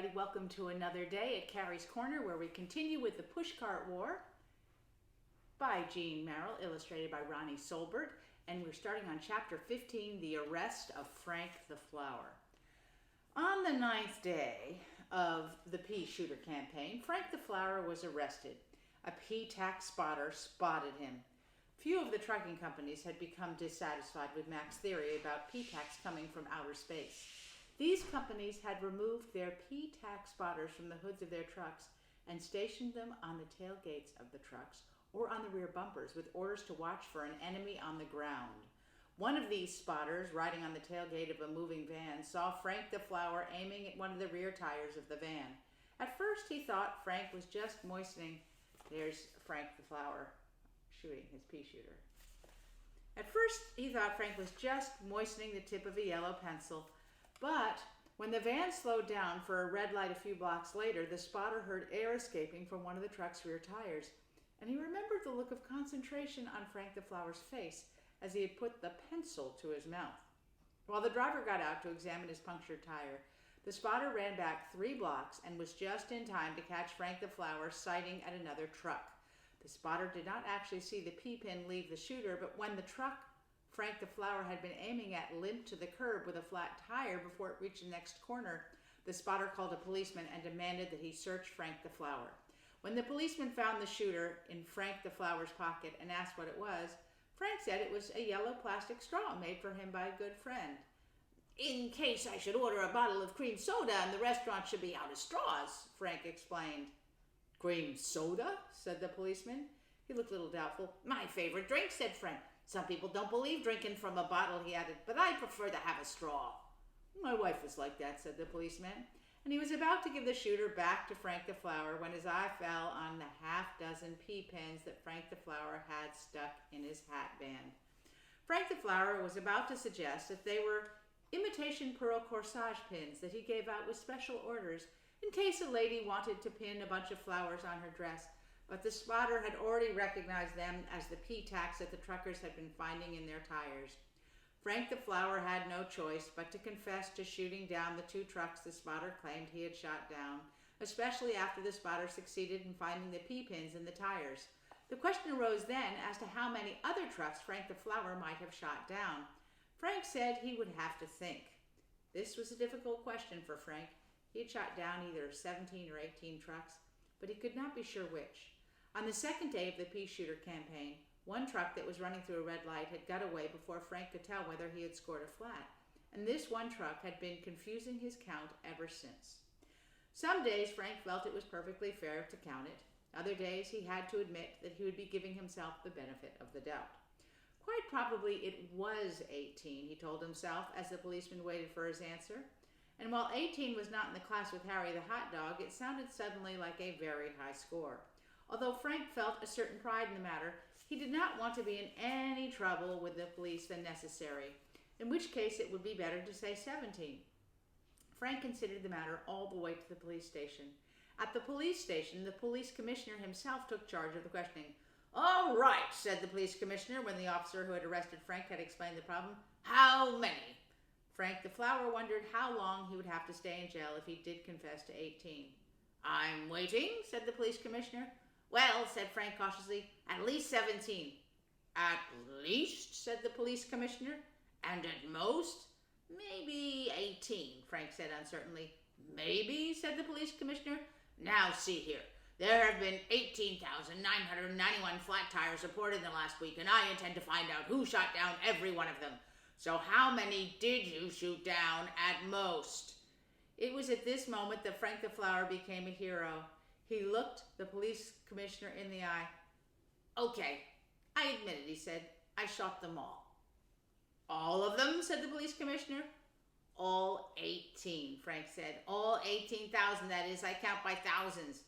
everybody. Welcome to another day at Carrie's Corner, where we continue with the Pushcart War by Jean Merrill, illustrated by Ronnie Solbert. And we're starting on chapter 15, The Arrest of Frank the Flower. On the 9th day of the pea shooter campaign, Frank the Flower was arrested. A pea tax spotter spotted him. Few of the trucking companies had become dissatisfied with Mac's theory about pea tax coming from outer space. These companies had removed their pea tax spotters from the hoods of their trucks and stationed them on the tailgates of the trucks or on the rear bumpers with orders to watch for an enemy on the ground. One of these spotters, riding on the tailgate of a moving van, saw Frank the Flower aiming at one of the rear tires of the van. At first he thought Frank was just moistening. There's Frank the Flower shooting his pea shooter. At first he thought Frank was just moistening the tip of a yellow pencil. But when the van slowed down for a red light a few blocks later, the spotter heard air escaping from one of the truck's rear tires, and he remembered the look of concentration on Frank the Flower's face as he had put the pencil to his mouth. While the driver got out to examine his punctured tire, the spotter ran back 3 blocks and was just in time to catch Frank the Flower sighting at another truck. The spotter did not actually see the pea pin leave the shooter, but when the truck Frank the Flower had been aiming at limped to the curb with a flat tire before it reached the next corner, the spotter called a policeman and demanded that he search Frank the Flower. When the policeman found the shooter in Frank the Flower's pocket and asked what it was, Frank said it was a yellow plastic straw made for him by a good friend. "In case I should order a bottle of cream soda and the restaurant should be out of straws," Frank explained. "Cream soda?" said the policeman. He looked a little doubtful. "My favorite drink," said Frank. "Some people don't believe drinking from a bottle," he added, "but I prefer to have a straw." "My wife is like that," said the policeman. And he was about to give the shooter back to Frank the Flower when his eye fell on the half-dozen pea pins that Frank the Flower had stuck in his hat band. Frank the Flower was about to suggest that they were imitation pearl corsage pins that he gave out with special orders in case a lady wanted to pin a bunch of flowers on her dress, but the spotter had already recognized them as the pea tacks that the truckers had been finding in their tires. Frank the Flower had no choice but to confess to shooting down the 2 trucks the spotter claimed he had shot down, especially after the spotter succeeded in finding the pea pins in the tires. The question arose then as to how many other trucks Frank the Flower might have shot down. Frank said he would have to think. This was a difficult question for Frank. He had shot down either 17 or 18 trucks, but he could not be sure which. On the 2nd day of the pea shooter campaign, one truck that was running through a red light had got away before Frank could tell whether he had scored a flat, and this one truck had been confusing his count ever since. Some days Frank felt it was perfectly fair to count it. Other days he had to admit that he would be giving himself the benefit of the doubt. Quite probably it was 18, he told himself as the policeman waited for his answer. And while 18 was not in the class with Harry the hot dog, it sounded suddenly like a very high score. Although Frank felt a certain pride in the matter, he did not want to be in any trouble with the police than necessary, in which case it would be better to say 17. Frank considered the matter all the way to the police station. At the police station, the police commissioner himself took charge of the questioning. "All right," said the police commissioner when the officer who had arrested Frank had explained the problem. "How many?" Frank the Flower wondered how long he would have to stay in jail if he did confess to 18. "I'm waiting," said the police commissioner. "Well," said Frank cautiously, "at least 17. "At least," said the police commissioner. "And at most?" "Maybe 18, Frank said uncertainly. "Maybe," said the police commissioner. "Now see here. There have been 18,991 flat tires reported in the last week, and I intend to find out who shot down every one of them. So how many did you shoot down at most?" It was at this moment that Frank the Flower became a hero. He looked the police commissioner in the eye. "Okay, I admit it," he said. "I shot them all." "All of them?" said the police commissioner. "All 18, Frank said. "All 18,000, that is. I count by thousands."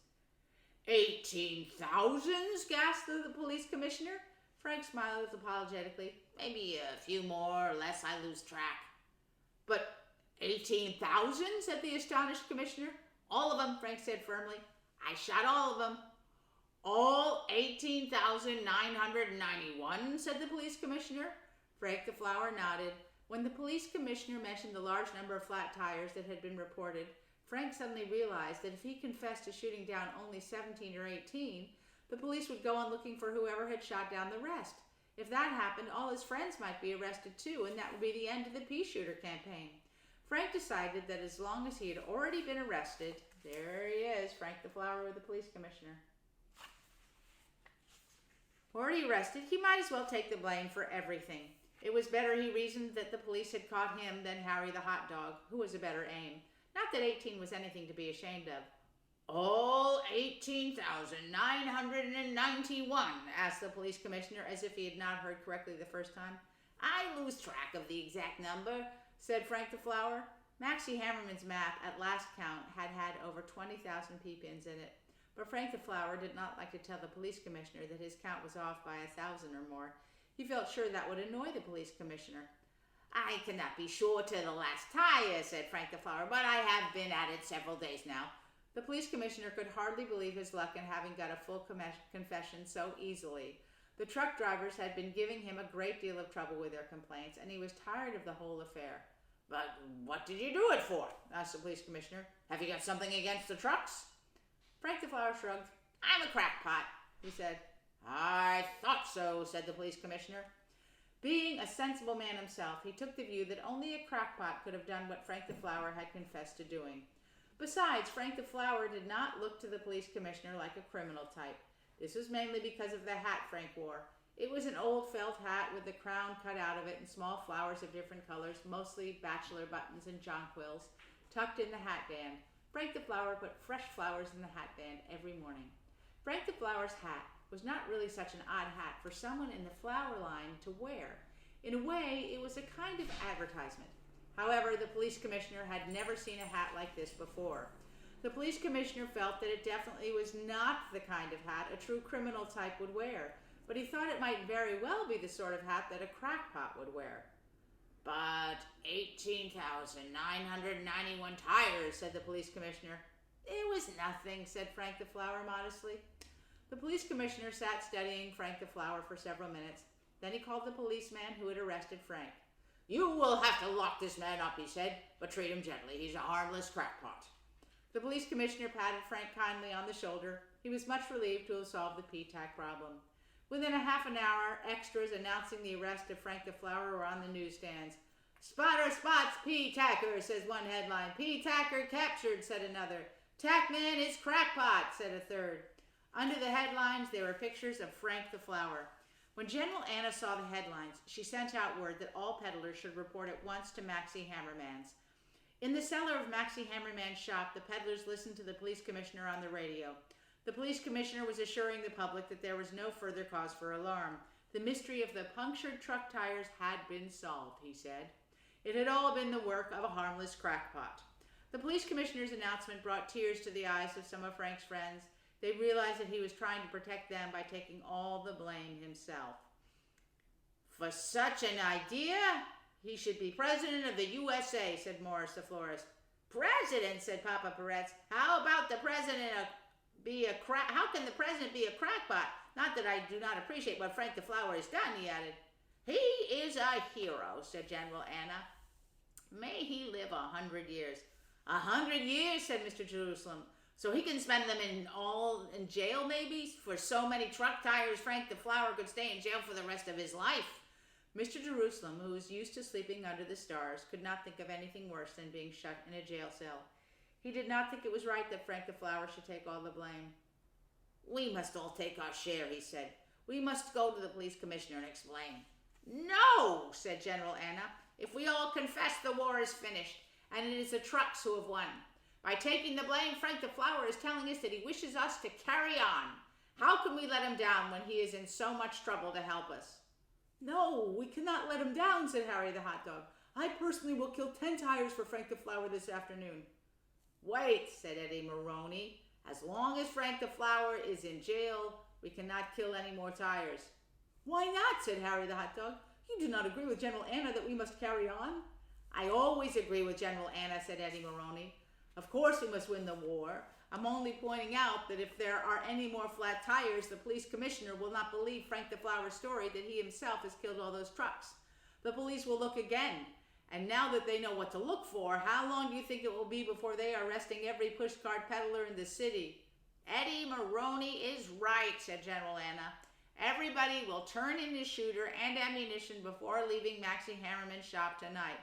18,000? gasped the police commissioner. Frank smiled apologetically. "Maybe a few more or less, I lose track." "But 18,000? said the astonished commissioner. "All of them," Frank said firmly. "I shot all of them." "All 18,991? said the police commissioner. Frank the Flower nodded. When the police commissioner mentioned the large number of flat tires that had been reported, Frank suddenly realized that if he confessed to shooting down only 17 or 18, the police would go on looking for whoever had shot down the rest. If that happened, all his friends might be arrested too, and that would be the end of the pea shooter campaign. Frank decided that as long as he had already been arrested, there he is, Frank the Flower with the police commissioner. Already arrested, he might as well take the blame for everything. It was better, he reasoned, that the police had caught him than Harry the hot dog, who was a better aim. Not that 18 was anything to be ashamed of. "All 18,991, asked the police commissioner as if he had not heard correctly the first time. "I lose track of the exact number," said Frank the Flower. Maxie Hammerman's map at last count had over 20,000 pea-pins in it. But Frank the Flower did not like to tell the police commissioner that his count was off by 1,000 or more. He felt sure that would annoy the police commissioner. "I cannot be sure to the last tire," said Frank the Flower, "but I have been at it several days now." The police commissioner could hardly believe his luck in having got a full confession so easily. The truck drivers had been giving him a great deal of trouble with their complaints, and he was tired of the whole affair. "But what did you do it for?" asked the police commissioner. "Have you got something against the trucks?" Frank the Flower shrugged. "I'm a crackpot," he said. "I thought so," said the police commissioner. Being a sensible man himself, he took the view that only a crackpot could have done what Frank the Flower had confessed to doing. Besides, Frank the Flower did not look to the police commissioner like a criminal type. This was mainly because of the hat Frank wore. It was an old felt hat with the crown cut out of it and small flowers of different colors, mostly bachelor buttons and jonquils, tucked in the hat band. Frank the Flower put fresh flowers in the hat band every morning. Frank the Flower's hat was not really such an odd hat for someone in the flower line to wear. In a way, it was a kind of advertisement. However, the police commissioner had never seen a hat like this before. The police commissioner felt that it definitely was not the kind of hat a true criminal type would wear, but he thought it might very well be the sort of hat that a crackpot would wear. "But 18,991 tires, said the police commissioner. "It was nothing," said Frank the Flower modestly. The police commissioner sat studying Frank the Flower for several minutes. Then he called the policeman who had arrested Frank. "You will have to lock this man up," he said, "but treat him gently. He's a harmless crackpot." The police commissioner patted Frank kindly on the shoulder. He was much relieved to have solved the pea-tack problem. Within a half an hour, extras announcing the arrest of Frank the Flower were on the newsstands. "Spotter spots pea-tacker," says one headline. "Pea-tacker captured," said another. "Tackman is crackpot," said a third. Under the headlines, there were pictures of Frank the Flower. When General Anna saw the headlines, she sent out word that all peddlers should report at once to Maxie Hammerman's. In the cellar of Maxie Hammerman's shop, the peddlers listened to the police commissioner on the radio. The police commissioner was assuring the public that there was no further cause for alarm. The mystery of the punctured truck tires had been solved, he said. It had all been the work of a harmless crackpot. The police commissioner's announcement brought tears to the eyes of some of Frank's friends. They realized that he was trying to protect them by taking all the blame himself. "For such an idea, he should be president of the USA," said Morris the florist. "President," said Papa Peretz. "How about the president How can the president be a crackpot? Not that I do not appreciate what Frank the Flower has done," he added. "He is a hero," said General Anna. "May he live 100 years. 100 years, said Mr. Jerusalem. "So he can spend them in jail, maybe? For so many truck tires, Frank the Flower could stay in jail for the rest of his life." Mr. Jerusalem, who was used to sleeping under the stars, could not think of anything worse than being shut in a jail cell. He did not think it was right that Frank the Flower should take all the blame. "We must all take our share," he said. "We must go to the police commissioner and explain." "No," said General Anna. "If we all confess, the war is finished, and it is the trucks who have won. By taking the blame, Frank the Flower is telling us that he wishes us to carry on. How can we let him down when he is in so much trouble to help us?" "No, we cannot let him down," said Harry the hot dog. "I personally will kill 10 tires for Frank the Flower this afternoon." "Wait," said Eddie Maroney. "As long as Frank the Flower is in jail, we cannot kill any more tires." "Why not?" said Harry the hot dog. "You do not agree with General Anna that we must carry on?" "I always agree with General Anna," said Eddie Maroney. "Of course we must win the war. I'm only pointing out that if there are any more flat tires, the police commissioner will not believe Frank the Flower's story that he himself has killed all those trucks. The police will look again, And now that they know what to look for, how long do you think it will be before they are arresting every pushcart peddler in the city? Eddie Maroney is right, said General Anna. Everybody will turn in his shooter and ammunition before leaving Maxie Harriman's shop tonight.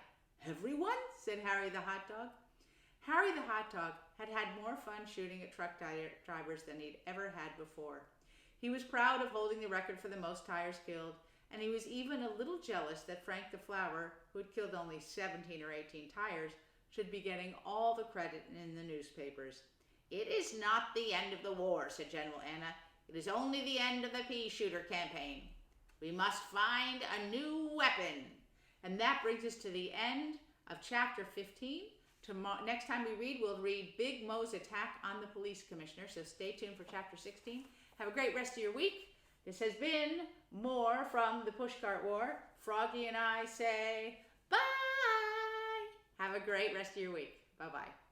Everyone? Said Harry the hot dog. Harry the hot dog had had more fun shooting at truck drivers than he'd ever had before. He was proud of holding the record for the most tires killed, and he was even a little jealous that Frank the Flower, who had killed only 17 or 18 tires, should be getting all the credit in the newspapers. It is not the end of the war, said General Anna. It is only the end of the pea shooter campaign. We must find a new weapon. And that brings us to the end of chapter 15. Next time we read, we'll read Big Mo's attack on the police commissioner. So stay tuned for chapter 16. Have a great rest of your week. This has been more from the Pushcart War. Froggy and I say bye. Have a great rest of your week. Bye-bye.